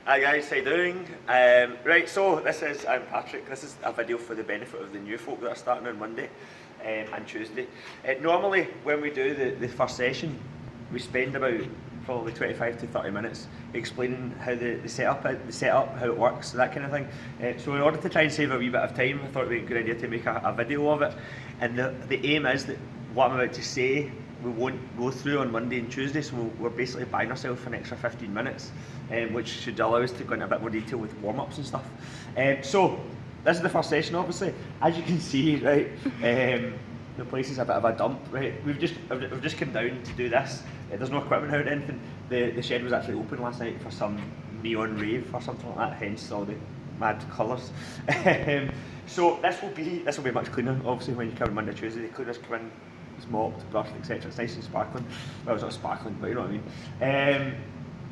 Hi guys, how you doing? Right, so this is, I'm Patrick. This is a video for the benefit of the new folk that are starting on Monday and Tuesday. Normally, when we do the first session, we spend about probably 25 to 30 minutes explaining how the setup, how it works, that kind of thing. So in order to try and save a wee bit of time, I thought it would be a good idea to make a video of it. And the aim is that what I'm about to say we won't go through on Monday and Tuesday, so we're basically buying ourselves an extra 15 minutes, which should allow us to go into a bit more detail with warm-ups and stuff. So this is the first session, obviously. As you can see, right, the place is a bit of a dump, right? We've just come down to do this. There's no equipment out or anything. The shed was actually open last night for some neon rave or something like that, hence all the mad colours. So this will be much cleaner, obviously, when you come on Monday, Tuesday. The cleaners come in, it's mopped, brushed, etc. It's nice and sparkling. Well, it's not sparkling, but you know what I mean.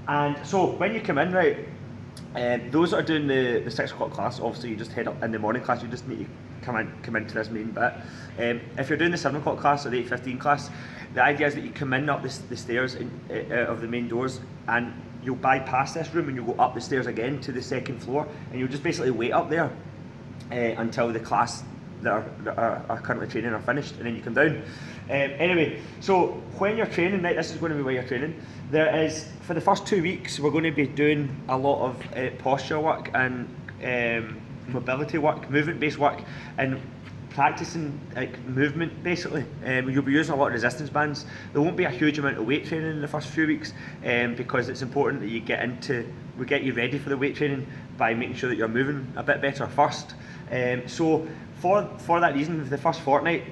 And so when you come in, right, those that are doing the 6 o'clock class, obviously you just head up in the morning class. You just need to come into this main bit. If you're doing the 7 o'clock class or the 8:15 class, the idea is that you come in up the stairs of the main doors, and you'll bypass this room and you'll go up the stairs again to the second floor, and you'll just basically wait up there until the class that are currently training are finished, and then you come down. Anyway, so when you're training, right, this is going to be where you're training. There is, for the first 2 weeks, we're going to be doing a lot of posture work and mobility work, movement-based work, and practicing like movement basically. You'll be using a lot of resistance bands. There won't be a huge amount of weight training in the first few weeks because it's important that we get you ready for the weight training by making sure that you're moving a bit better first. So for that reason, the first fortnight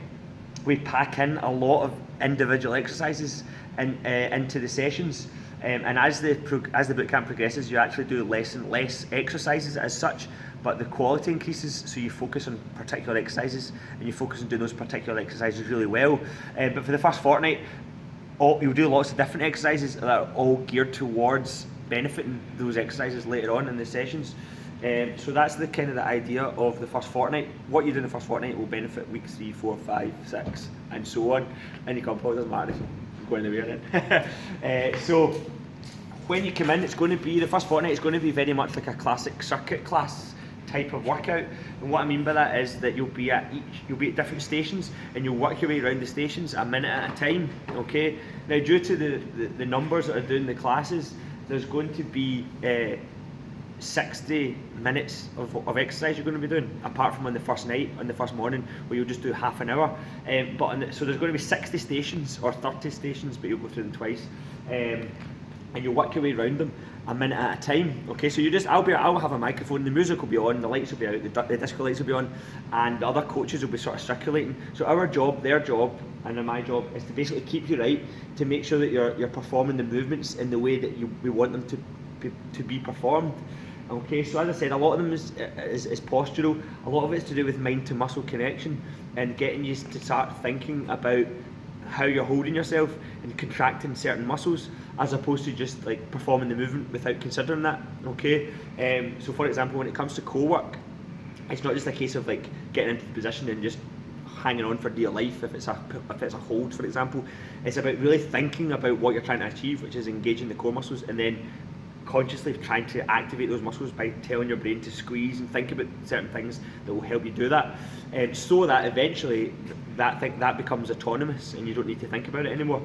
we pack in a lot of individual exercises into the sessions, and as the bootcamp progresses, you actually do less and less exercises as such, but the quality increases, so you focus on particular exercises and you focus on doing those particular exercises really well. But for the first fortnight, you'll do lots of different exercises that are all geared towards benefiting those exercises later on in the sessions. So that's the kind of the idea of the first fortnight. What you do in the first fortnight will benefit weeks 3, 4, 5, 6, and so on. And you compound doesn't matter if you're going anywhere then. So when you come in, it's going to be, the first fortnight is going to be very much like a classic circuit class type of workout. And what I mean by that is that you'll be at different stations, and you'll work your way around the stations a minute at a time. Okay. Now, due to the numbers that are doing the classes, there's going to be 60 minutes of exercise you're going to be doing, apart from on the first night, on the first morning, where you'll just do half an hour. So there's going to be 60 stations or 30 stations, but you'll go through them twice, and you'll work your way around them a minute at a time. Okay, so I'll have a microphone, the music will be on, the lights will be out, the disco lights will be on, and the other coaches will be sort of circulating. So our job, their job, and then my job is to basically keep you right, to make sure that you're performing the movements in the way that we want them to be performed. Okay, so as I said, a lot of them is postural. A lot of it's to do with mind to muscle connection and getting you to start thinking about how you're holding yourself and contracting certain muscles, as opposed to just like performing the movement without considering that. Okay, so for example, when it comes to core work, it's not just a case of like getting into the position and just hanging on for dear life if it's a hold, for example. It's about really thinking about what you're trying to achieve, which is engaging the core muscles, and then consciously trying to activate those muscles by telling your brain to squeeze and think about certain things that will help you do that, so that eventually that becomes autonomous and you don't need to think about it anymore.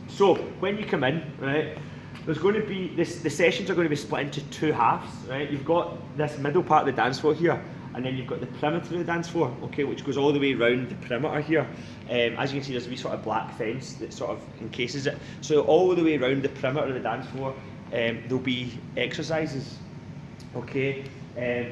So when you come in, right, there's going to be the sessions are going to be split into 2 halves, right? You've got this middle part of the dance floor here, and then you've got the perimeter of the dance floor, okay, which goes all the way around the perimeter here. As you can see, there's a wee sort of black fence that sort of encases it. So all the way around the perimeter of the dance floor, there'll be exercises. Okay,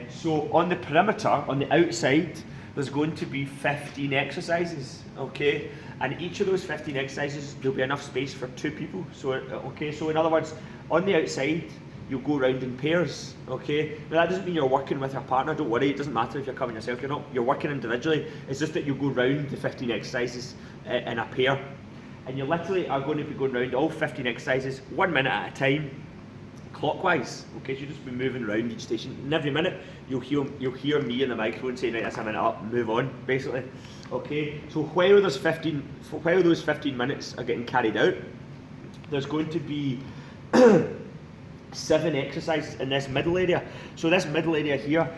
so on the perimeter, on the outside, there's going to be 15 exercises. Okay, and each of those 15 exercises, there'll be enough space for 2 people. So okay, so in other words, on the outside, you'll go around in pairs. Okay, now that doesn't mean you're working with your partner. Don't worry, it doesn't matter if you're coming yourself. You're working individually. It's just that you'll go round the 15 exercises in a pair, and you literally are going to be going around all 15 exercises 1 minute at a time, clockwise. Okay, so you'll just be moving around each station, and every minute you'll hear me in the microphone saying, right, that's a minute up, move on, basically. Okay, so while those 15 minutes are getting carried out, there's going to be 7 exercises in this middle area. So this middle area here,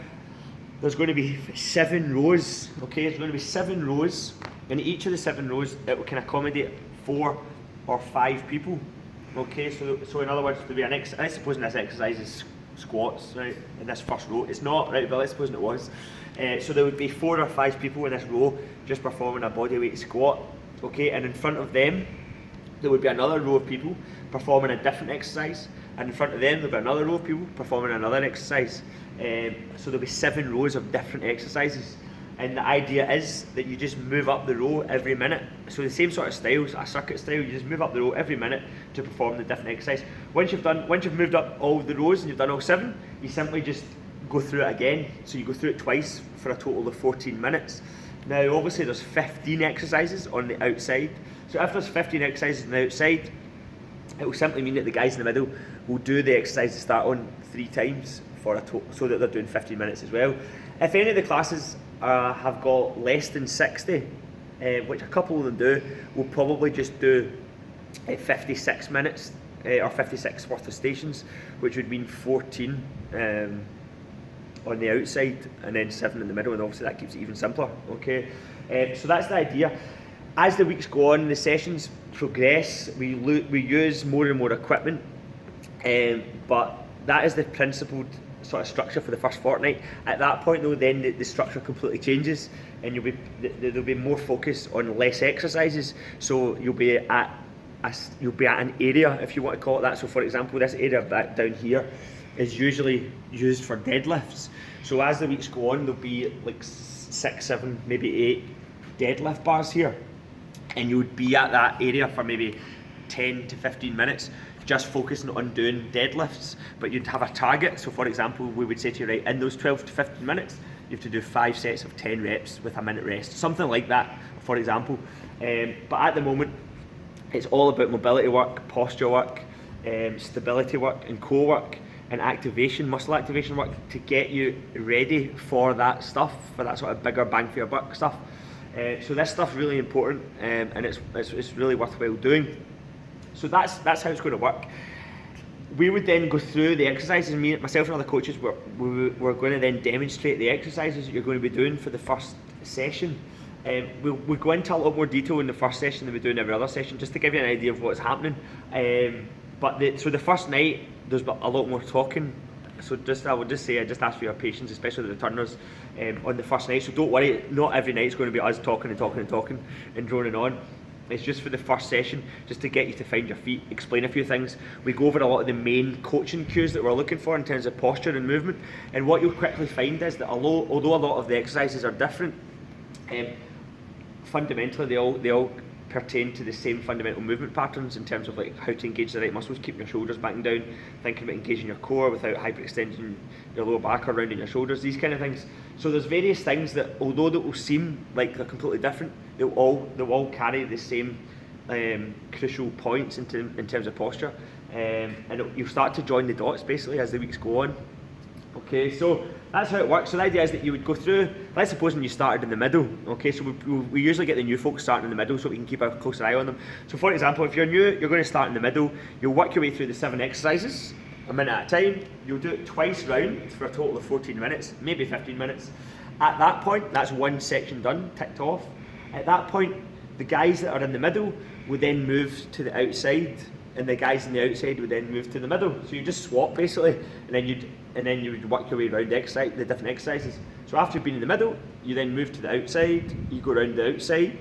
there's going to be 7 rows, okay? There's going to be 7 rows, and each of the 7 rows, it can accommodate 4 or 5 people, okay? So in other words, there'll be let's suppose this exercise is squats, right, in this first row. It's not, right, but let's suppose it was. So there would be 4 or 5 people in this row just performing a bodyweight squat, okay? And in front of them, there would be another row of people performing a different exercise, and in front of them there'll be another row of people performing another exercise. So there'll be 7 rows of different exercises, and the idea is that you just move up the row every minute. So the same sort of styles, a circuit style, you just move up the row every minute to perform the different exercise. Once you've moved up all the rows and you've done all 7, you simply just go through it again. So you go through it twice for a total of 14 minutes. Now obviously there's 15 exercises on the outside. So if there's 15 exercises on the outside, it will simply mean that the guys in the middle will do the exercise to start on 3 times for a total, so that they're doing 15 minutes as well. If any of the classes have got less than 60, which a couple of them do, we'll probably just do 56 minutes or 56 worth of stations, which would mean 14 on the outside and then 7 in the middle, and obviously that keeps it even simpler, okay? So that's the idea. As the weeks go on, the sessions progress, we use more and more equipment, but that is the principled sort of structure for the first fortnight. At that point though, then the structure completely changes, and there'll be more focus on less exercises. So you'll be at an area, if you want to call it that. So for example, this area back down here is usually used for deadlifts. So as the weeks go on, there'll be like 6, 7, maybe 8 deadlift bars here, and you would be at that area for maybe 10 to 15 minutes just focusing on doing deadlifts, but you'd have a target. So for example, we would say to you, right, in those 12 to 15 minutes you have to do 5 sets of 10 reps with a minute rest, something like that, for example. But at the moment it's all about mobility work, posture work, stability work and core work, and activation, muscle activation work, to get you ready for that stuff, for that sort of bigger bang for your buck stuff. So this stuff's really important, and it's really worthwhile doing. So that's how it's going to work. We would then go through the exercises, myself and other coaches, we're going to then demonstrate the exercises that you're going to be doing for the first session. We'll go into a lot more detail in the first session than we do in every other session, just to give you an idea of what's happening. So the first night, there's a lot more talking. So I would just say, I just ask for your patience, especially the returners, on the first night. So don't worry, not every night is going to be us talking and droning on. It's just for the first session, just to get you to find your feet, explain a few things. We go over a lot of the main coaching cues that we're looking for in terms of posture and movement. And what you'll quickly find is that although a lot of the exercises are different, fundamentally they all pertain to the same fundamental movement patterns in terms of like how to engage the right muscles, keeping your shoulders back and down, thinking about engaging your core without hyperextending your lower back or rounding your shoulders, these kind of things. So there's various things that, although that will seem like they're completely different, they'll all carry the same crucial points in terms of posture, and you'll start to join the dots basically as the weeks go on. Okay, so that's how it works. So the idea is that you would go through, let's suppose when you started in the middle, okay, so we usually get the new folks starting in the middle so we can keep a closer eye on them. So for example, if you're new, you're going to start in the middle, you'll work your way through the 7 exercises, a minute at a time. You'll do it twice round for a total of 14 minutes, maybe 15 minutes. At that point, that's one section done, ticked off. At that point, the guys that are in the middle will then move to the outside, and the guys on the outside would then move to the middle. So you just swap basically, and then you would work your way around the different exercises. So after you've been in the middle, you then move to the outside, you go around the outside,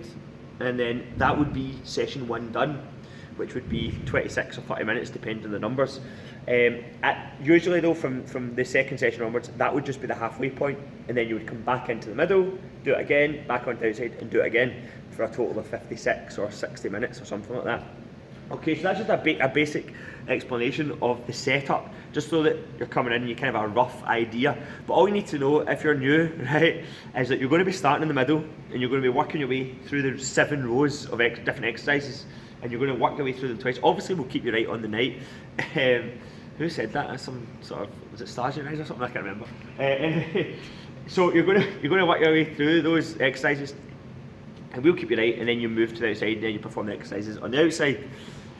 and then that would be session 1 done, which would be 26 or 30 minutes depending on the numbers. Usually though, from the second session onwards, that would just be the halfway point, and then you would come back into the middle, do it again, back onto the outside, and do it again for a total of 56 or 60 minutes or something like that. Okay, so that's just a basic explanation of the setup, just so that you're coming in and you kind of have a rough idea. But all you need to know if you're new, right, is that you're going to be starting in the middle and you're going to be working your way through the 7 rows of different exercises, and you're going to work your way through them twice. Obviously, we'll keep you right on the night. Who said that? That's some sort of, was it Stage or something? I can't remember. Anyway, so you're going to work your way through those exercises, and we'll keep you right, and then you move to the outside, and then you perform the exercises on the outside.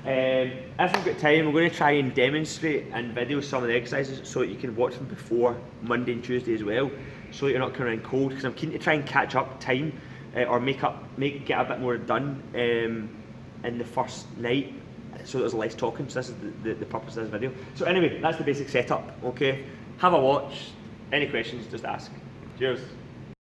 If we've got time, we're going to try and demonstrate and video some of the exercises so that you can watch them before Monday and Tuesday as well, so that you're not coming in cold, because I'm keen to try and catch up time or get a bit more done in the first night, so there's less talking. So this is the purpose of this video. So anyway, that's the basic setup. Okay, have a watch. Any questions, just ask. Cheers.